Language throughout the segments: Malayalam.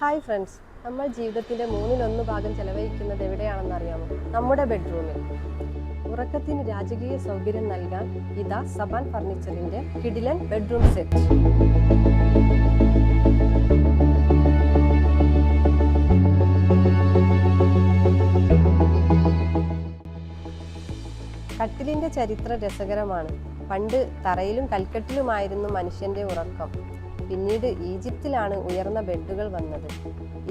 ഹായ് ഫ്രണ്ട്സ്, നമ്മൾ ജീവിതത്തിൻ്റെ മൂന്നിലൊന്ന് ഭാഗം ചെലവഴിക്കുന്നത് എവിടെയാണെന്ന് അറിയാമോ? നമ്മുടെ ബെഡ്റൂമിൽ. ഉറക്കത്തിന് രാജകീയ സൗകര്യം നൽകാൻ ഇതാ സബാൻ ഫർണിച്ചറിൻ്റെ കിടിലൻ ബെഡ്റൂം സെറ്റ്. കട്ടിലിൻ്റെ ചരിത്രം രസകരമാണ്. പണ്ട് തറയിലും കൽക്കെട്ടിലുമായിരുന്നു മനുഷ്യൻ്റെ ഉറക്കം. പിന്നീട് ഈജിപ്തിലാണ് ഉയർന്ന ബെഡുകൾ വന്നത്.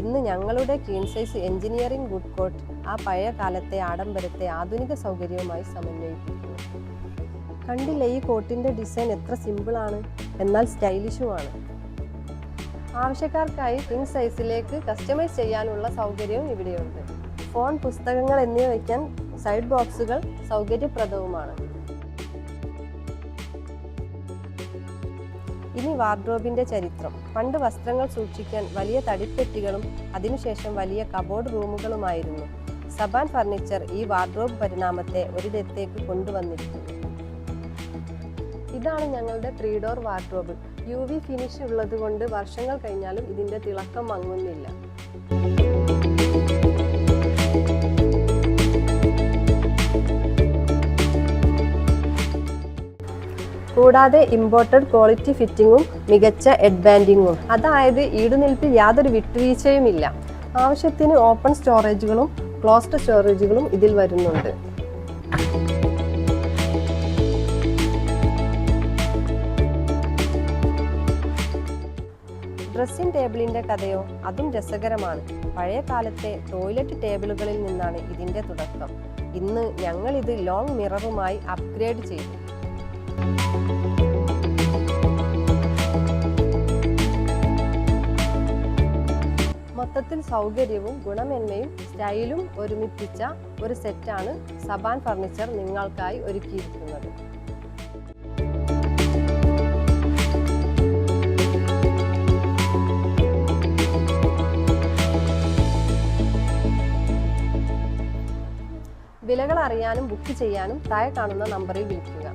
ഇന്ന് ഞങ്ങളുടെ queen size engineering wood coat ആ പഴയ കാലത്തെ ആഡംബരത്തെ ആധുനിക സൗകര്യവുമായി സമന്വയിപ്പിക്കുന്നു. കണ്ടില്ലേ, ഈ കോട്ടിൻ്റെ ഡിസൈൻ എത്ര സിമ്പിളാണ്, എന്നാൽ സ്റ്റൈലിഷുമാണ്. ആവശ്യക്കാർക്കായി ക്വീൻ സൈസിലേക്ക് കസ്റ്റമൈസ് ചെയ്യാനുള്ള സൗകര്യവും ഇവിടെയുണ്ട്. ഫോൺ, പുസ്തകങ്ങൾ എന്നിവ വയ്ക്കാൻ സൈഡ് ബോക്സുകൾ സൗകര്യപ്രദവുമാണ്. ഇനി വാർഡ്രോബിൻ്റെ ചരിത്രം. പണ്ട് വസ്ത്രങ്ങൾ സൂക്ഷിക്കാൻ വലിയ തടിപ്പെട്ടികളും അതിനുശേഷം വലിയ കബോർഡ് റൂമുകളുമായിരുന്നു. സബാൻ ഫർണിച്ചർ ഈ വാർഡ്രോബ് പരിണാമത്തെ ഒരിടത്തേക്ക് കൊണ്ടുവന്നിരിക്കുന്നു. ഇതാണ് ഞങ്ങളുടെ 3 ഡോർ വാർഡ്രോബ്. UV ഫിനിഷ് ഉള്ളതുകൊണ്ട് വർഷങ്ങൾ കഴിഞ്ഞാലും ഇതിൻ്റെ തിളക്കം മങ്ങുന്നില്ല. കൂടാതെ ഇമ്പോർട്ടഡ് ക്വാളിറ്റി ഫിറ്റിങ്ങും മികച്ച ഹെഡ്ബാൻഡിങ്ങും, അതായത് ഈടുനിൽപ്പിൽ യാതൊരു വിട്ടുവീഴ്ചയുമില്ല. ആവശ്യത്തിന് ഓപ്പൺ സ്റ്റോറേജുകളും ക്ലോസ്ഡ് സ്റ്റോറേജുകളും ഇതിൽ വരുന്നുണ്ട്. ഡ്രസ്സിംഗ് ടേബിളിൻ്റെ കഥയോ അതും രസകരമാണ്. പഴയ കാലത്തെ ടോയ്ലറ്റ് ടേബിളുകളിൽ നിന്നാണ് ഇതിൻ്റെ തുടക്കം. ഇന്ന് ഞങ്ങൾ ഇത് ലോങ് മിററുമായി അപ്ഗ്രേഡ് ചെയ്തു. മൊത്തത്തിൽ സൗകര്യവും ഗുണമേന്മയും സ്റ്റൈലും ഒരുമിപ്പിച്ച ഒരു സെറ്റാണ് സബാൻ ഫർണിച്ചർ നിങ്ങൾക്കായി ഒരുക്കിയിരിക്കുന്നത്. വിലകൾ അറിയാനും ബുക്ക് ചെയ്യാനും താഴെ കാണുന്ന നമ്പറിൽ വിളിക്കുക.